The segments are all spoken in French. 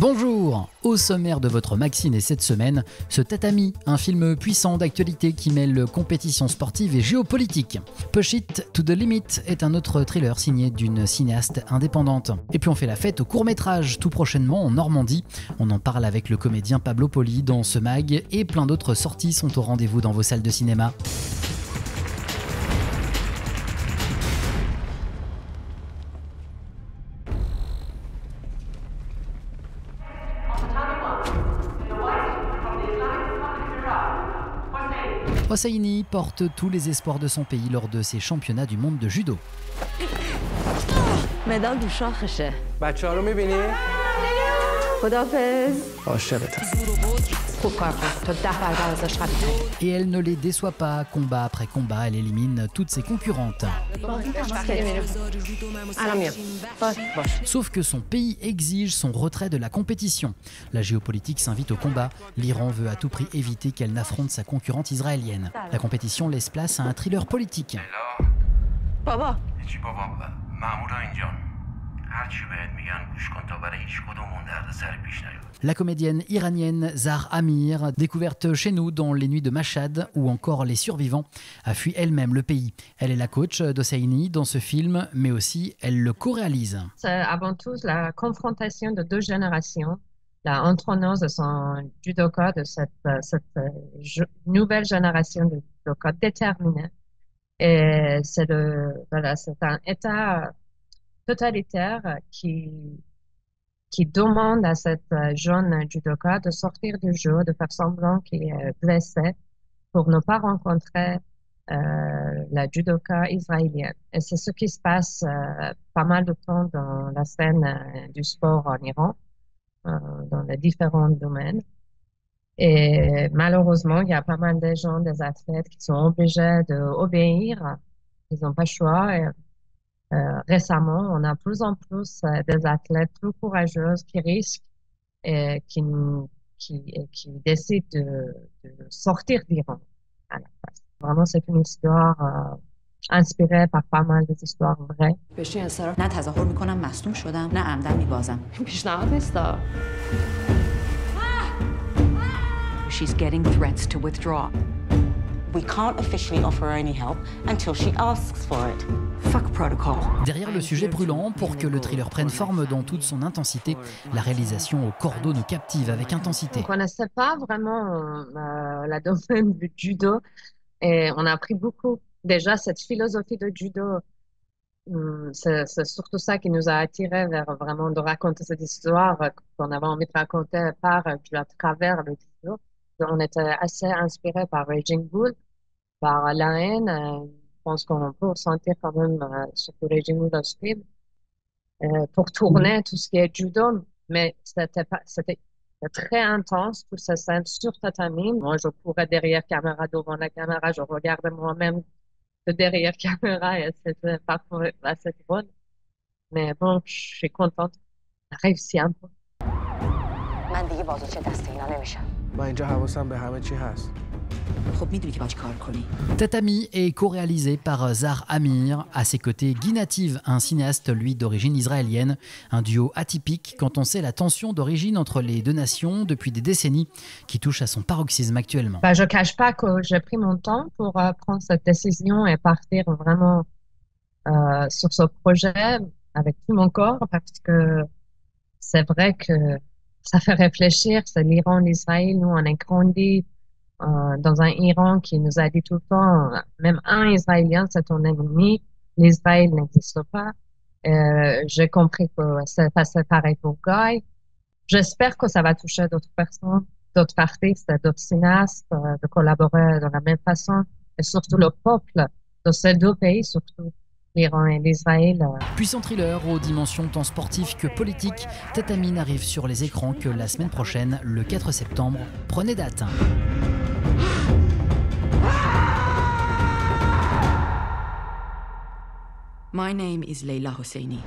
Bonjour! Au sommaire de votre Maxine cette semaine, ce Tatami, un film puissant d'actualité qui mêle compétition sportive et géopolitique. Push It to the Limit est un autre thriller signé d'une cinéaste indépendante. Et puis on fait la fête au court-métrage tout prochainement en Normandie. On en parle avec le comédien Pablo Poli dans ce mag et plein d'autres sorties sont au rendez-vous dans vos salles de cinéma. Hosseini porte tous les espoirs de son pays lors de ses championnats du monde de judo. مدال دو شاخشه. بچه‌ها رو می‌بینی؟ خداحافظ. عاشقتم. خوب کار کن. تا 10 برابر ازش قوی تری. Et elle ne les déçoit pas, combat après combat, elle élimine toutes ses concurrentes. Sauf que son pays exige son retrait de la compétition. La géopolitique s'invite au combat. L'Iran veut à tout prix éviter qu'elle n'affronte sa concurrente israélienne. La compétition laisse place à un thriller politique. بابا. La comédienne iranienne Zahar Amir, découverte chez nous dans Les Nuits de Mashhad ou encore Les Survivants, a fui elle-même le pays. Elle est la coach d'Hosseini dans ce film, mais aussi elle le co-réalise. C'est avant tout la confrontation de deux générations, la entraîneuse de son judoka, de cette nouvelle génération de judoka déterminée. Et c'est un État totalitaire qui demande à cette jeune judoka de sortir du jeu, de faire semblant qu'il est blessé pour ne pas rencontrer la judoka israélienne. Et c'est ce qui se passe pas mal de temps dans la scène du sport en Iran, dans les différents domaines. Et malheureusement, il y a pas mal de gens, des athlètes qui sont obligés d'obéir. Ils n'ont pas le choix. Et, récemment, on a plus en plus des athlètes plus courageux qui risquent et qui décident de sortir d'Iran à la place. Vraiment, c'est une histoire inspirée par pas mal des histoires vraies. نه تظاهر میکنم مصدوم شدم نه عمدن میبازم. پیشنهاد نیست. She's getting threats to withdraw. We can't officially offer her any help until she asks for it. Fuck protocol. Derrière le sujet brûlant, pour que le thriller prenne forme dans toute son intensité, la réalisation au cordeau nous captive avec intensité. On ne connaissait pas vraiment la domaine du judo et on a appris beaucoup. Déjà, cette philosophie de judo, c'est surtout ça qui nous a attirés vers vraiment de raconter cette histoire qu'on avait envie de raconter à travers le judo. On était assez inspirés par Raging Bull, par la haine. Je pense qu'on peut ressentir quand même surtout Raging Bull Speed pour tourner tout ce qui est judo, mais c'était très intense toutes ces scènes sur tatami. Moi, je courais derrière caméra, devant la caméra, je regardais moi-même de derrière caméra et c'était parfois assez drôle. Mais bon, je suis contente. On a réussi un peu. من دیگه بازوچه دست اینا نمیشم. من اینجا حواسم به همه چی هست. خب میدونی که باید چیکار کنی. Tatami est co-réalisé par Zahar Amir. À ses côtés, Guy Native, un cinéaste lui d'origine israélienne. Un duo atypique quand on sait la tension d'origine entre les deux nations depuis des décennies qui touche à son paroxysme actuellement. Je ne cache pas que j'ai pris mon temps pour prendre cette décision et partir vraiment sur ce projet avec tout mon corps parce que c'est vrai que ça fait réfléchir. C'est l'Iran, l'Israël. Nous, on est grandi dans un Iran qui nous a dit tout le temps, même un Israélien, c'est ton ennemi. L'Israël n'existe pas. J'ai compris que c'est passé pareil pour Guy. J'espère que ça va toucher d'autres personnes, d'autres artistes, d'autres cinéastes, de collaborer de la même façon. Et surtout le peuple de ces deux pays, surtout l'Iran et l'Israël. Puissant thriller aux dimensions tant sportives que politiques, Tatami n'arrive sur les écrans que la semaine prochaine, le 4 septembre. Prenez date. My name is Leila Hosseini.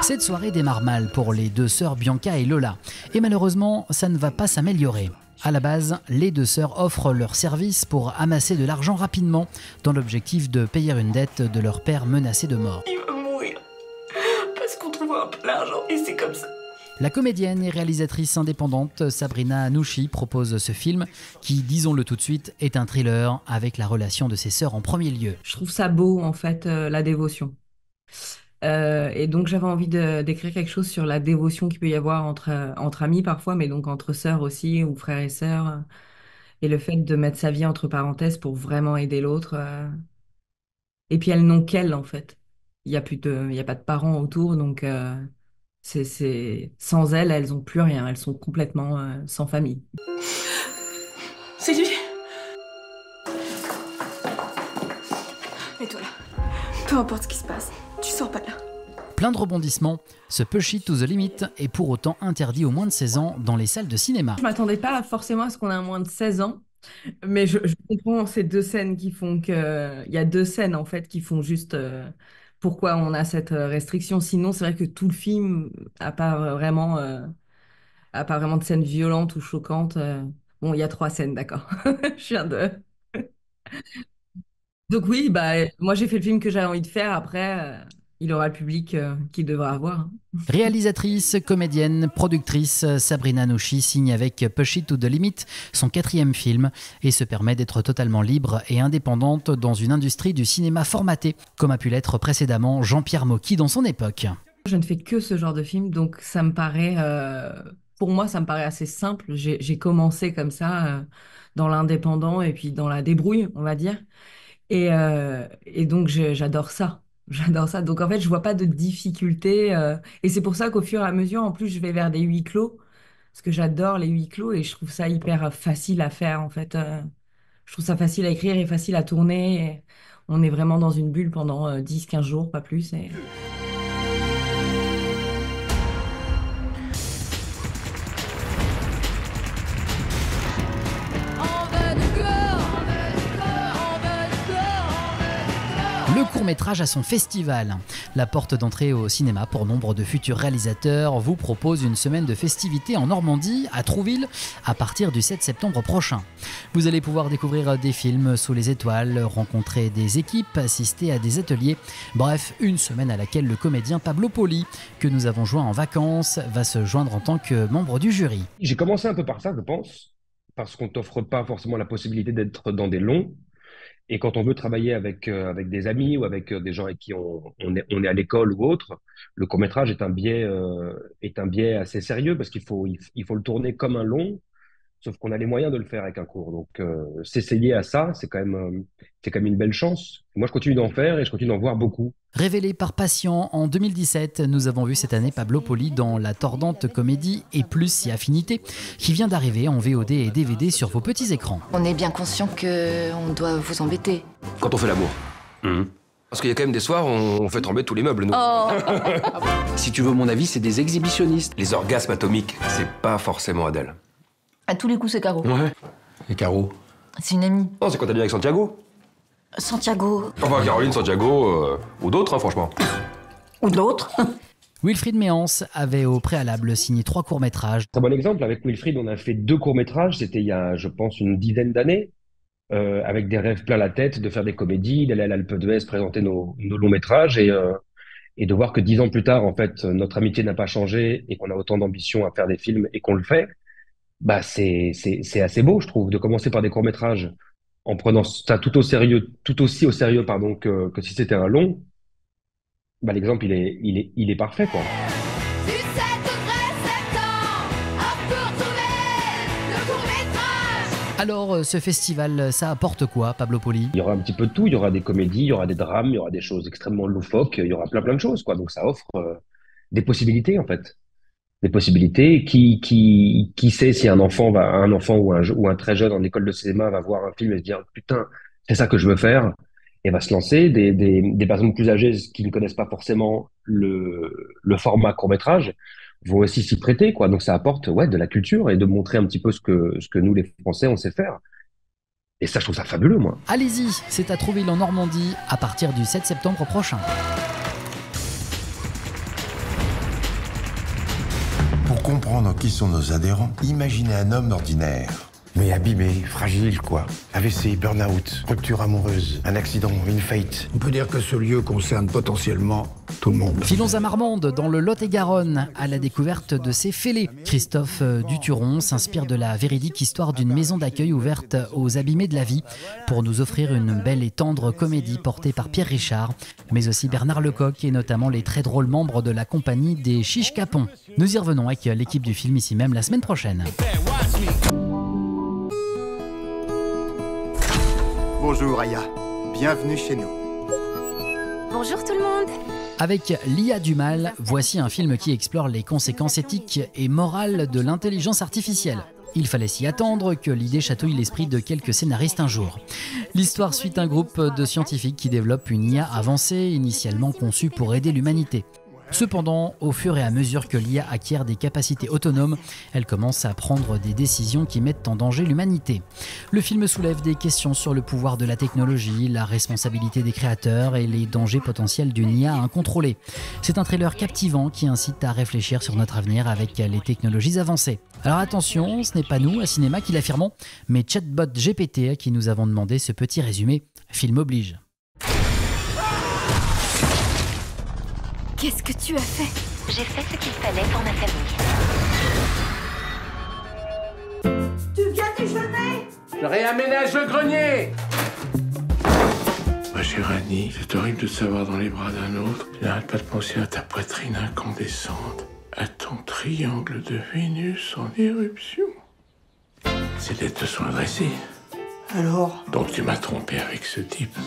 Cette soirée démarre mal pour les deux sœurs Bianca et Lola. Et malheureusement, ça ne va pas s'améliorer. À la base, les deux sœurs offrent leurs services pour amasser de l'argent rapidement, dans l'objectif de payer une dette de leur père menacé de mort. Il va mourir. Parce qu'on trouve un peu l'argent et c'est comme ça. La comédienne et réalisatrice indépendante Sabrina Anouchi propose ce film qui, disons-le tout de suite, est un thriller avec la relation de ses sœurs en premier lieu. Je trouve ça beau, en fait, la dévotion. Et donc, j'avais envie d'écrire quelque chose sur la dévotion qu'il peut y avoir entre amis parfois, mais donc entre sœurs aussi, ou frères et sœurs. Et le fait de mettre sa vie entre parenthèses pour vraiment aider l'autre. Et puis, elles n'ont qu'elles, en fait. Il y a pas de parents autour, donc sans elles, elles n'ont plus rien. Elles sont complètement sans famille. C'est lui. Mets-toi là. Peu importe ce qui se passe, tu sors pas de là. Plein de rebondissements, ce Push It to the Limit est pour autant interdit aux moins de 16 ans dans les salles de cinéma. Je m'attendais pas forcément à ce qu'on ait un moins de 16 ans, mais je comprends ces deux scènes qui font que... Il y a deux scènes, en fait, qui font juste pourquoi on a cette restriction. Sinon, c'est vrai que tout le film, à part vraiment de scènes violentes ou choquantes... Bon, il y a 3 scènes, d'accord. Je viens de... Donc oui, moi j'ai fait le film que j'avais envie de faire. Après, il aura le public qu'il devra avoir. Réalisatrice, comédienne, productrice, Sabrina Anouchi signe avec Push It to the Limit son 4e film et se permet d'être totalement libre et indépendante dans une industrie du cinéma formaté, comme a pu l'être précédemment Jean-Pierre Mocky dans son époque. Je ne fais que ce genre de film, donc ça me paraît, pour moi, ça me paraît assez simple. J'ai commencé comme ça, dans l'indépendant et puis dans la débrouille, on va dire. Et donc, j'adore ça. J'adore ça. Donc, en fait, je vois pas de difficulté. Et c'est pour ça qu'au fur et à mesure, en plus, je vais vers des huis clos. Parce que j'adore les huis clos et je trouve ça hyper facile à faire, en fait. Je trouve ça facile à écrire et facile à tourner. Et on est vraiment dans une bulle pendant 10-15 jours, pas plus. Le court-métrage a son festival. La porte d'entrée au cinéma pour nombre de futurs réalisateurs vous propose une semaine de festivités en Normandie, à Trouville, à partir du 7 septembre prochain. Vous allez pouvoir découvrir des films sous les étoiles, rencontrer des équipes, assister à des ateliers. Bref, une semaine à laquelle le comédien Pablo Poli, que nous avons joint en vacances, va se joindre en tant que membre du jury. J'ai commencé un peu par ça, je pense, parce qu'on t'offre pas forcément la possibilité d'être dans des longs. Et quand on veut travailler avec des amis ou avec des gens avec qui on est à l'école ou autre, le court-métrage est un biais assez sérieux parce qu'il faut le tourner comme un long, sauf qu'on a les moyens de le faire avec un court. Donc, s'essayer à ça, c'est quand même une belle chance. Moi, je continue d'en faire et je continue d'en voir beaucoup. Révélé par Patient en 2017, nous avons vu cette année Pablo Poli dans la tordante comédie Et plus si affinité, qui vient d'arriver en VOD et DVD sur vos petits écrans. On est bien conscient qu'on doit vous embêter. Quand on fait l'amour. Parce qu'il y a quand même des soirs où on fait trembler tous les meubles, nous. Oh. Si tu veux mon avis, c'est des exhibitionnistes. Les orgasmes atomiques, c'est pas forcément Adèle. À tous les coups, c'est Caro. Ouais. Et Caro? C'est une amie. Non, c'est quand t'es bien avec Santiago. Santiago. Enfin, Caroline, Santiago, ou d'autres, hein, franchement. Ou d'autres. Wilfried Méance avait au préalable signé 3 courts-métrages. Très bon exemple, avec Wilfried, on a fait 2 courts-métrages, c'était il y a, je pense, une dizaine d'années, avec des rêves plein la tête, de faire des comédies, d'aller à l'Alpe d'Huez présenter nos longs-métrages, et de voir que 10 ans plus tard, en fait, notre amitié n'a pas changé, et qu'on a autant d'ambition à faire des films, et qu'on le fait, c'est assez beau, je trouve, de commencer par des courts-métrages, en prenant ça tout aussi au sérieux, pardon, que si c'était un long. L'exemple, il est parfait, quoi. Alors, ce festival, ça apporte quoi, Pablo Poli? Il y aura un petit peu de tout, il y aura des comédies, il y aura des drames, il y aura des choses extrêmement loufoques, il y aura plein de choses, quoi. Donc ça offre des possibilités, en fait. Des possibilités. Qui sait si un enfant ou un très jeune en école de cinéma va voir un film et se dire putain, c'est ça que je veux faire, et va se lancer. Des personnes plus âgées qui ne connaissent pas forcément le format court-métrage vont aussi s'y prêter, quoi. Donc ça apporte de la culture et de montrer un petit peu ce que nous les Français on sait faire. Et ça, je trouve ça fabuleux, moi. Allez-y, c'est à Trouville en Normandie à partir du 7 septembre prochain. Pour comprendre qui sont nos adhérents, imaginez un homme ordinaire Mais abîmé, fragile quoi. AVC, burn-out, rupture amoureuse, un accident, une faillite. On peut dire que ce lieu concerne potentiellement tout le monde. Filons à Marmande, dans le Lot-et-Garonne, à la découverte de ces fêlés. Christophe Duturon s'inspire de la véridique histoire d'une maison d'accueil ouverte aux abîmés de la vie pour nous offrir une belle et tendre comédie portée par Pierre Richard, mais aussi Bernard Lecoq et notamment les très drôles membres de la compagnie des Chiches Capons. Nous y revenons avec l'équipe du film ici même la semaine prochaine. Bonjour Aya, bienvenue chez nous. Bonjour tout le monde. Avec L'IA du mal, voici un film qui explore les conséquences éthiques et morales de l'intelligence artificielle. Il fallait s'y attendre que l'idée chatouille l'esprit de quelques scénaristes un jour. L'histoire suit un groupe de scientifiques qui développent une IA avancée, initialement conçue pour aider l'humanité. Cependant, au fur et à mesure que l'IA acquiert des capacités autonomes, elle commence à prendre des décisions qui mettent en danger l'humanité. Le film soulève des questions sur le pouvoir de la technologie, la responsabilité des créateurs et les dangers potentiels d'une IA incontrôlée. C'est un trailer captivant qui incite à réfléchir sur notre avenir avec les technologies avancées. Alors attention, ce n'est pas nous à Cinéma qui l'affirmons, mais Chatbot GPT à qui nous avons demandé ce petit résumé. Film oblige. Qu'est-ce que tu as fait? J'ai fait ce qu'il fallait pour ma famille. Tu viens déjeuner? Je réaménage le grenier. Ma chère Annie, c'est horrible de te savoir dans les bras d'un autre. Je n'arrête pas de penser à ta poitrine incandescente, à ton triangle de Vénus en éruption. C'est d'être de soins dressés. Alors? Donc tu m'as trompé avec ce type.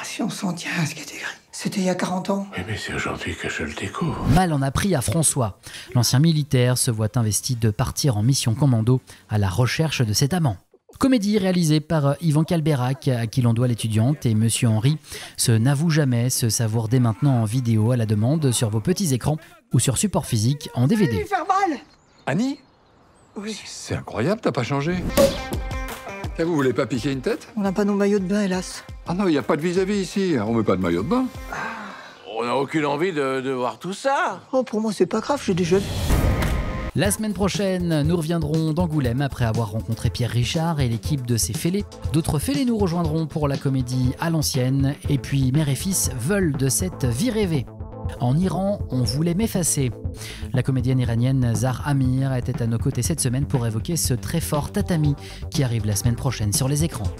Si on s'en tient à ce qui est écrit. C'était il y a 40 ans. Oui, mais c'est aujourd'hui que je le découvre. Mal en a pris à François. L'ancien militaire se voit investi de partir en mission commando à la recherche de cet amant. Comédie réalisée par Yvan Calberac, à qui l'on doit l'étudiante, et Monsieur Henry se n'avoue jamais, se savoure dès maintenant en vidéo à la demande sur vos petits écrans ou sur support physique en DVD. Faire mal. Annie? Oui. C'est incroyable, t'as pas changé. Et vous voulez pas piquer une tête? On n'a pas nos maillots de bain, hélas. Ah non, il n'y a pas de vis-à-vis ici. On met pas de maillot de bain. On n'a aucune envie de voir tout ça. Oh, pour moi, c'est pas grave, j'ai déjà vu. La semaine prochaine, nous reviendrons d'Angoulême après avoir rencontré Pierre Richard et l'équipe de ses fêlés. D'autres fêlés nous rejoindront pour la comédie à l'ancienne. Et puis, mère et fils veulent de cette vie rêvée. En Iran, on voulait m'effacer. La comédienne iranienne Zahar Amir était à nos côtés cette semaine pour évoquer ce très fort tatami qui arrive la semaine prochaine sur les écrans.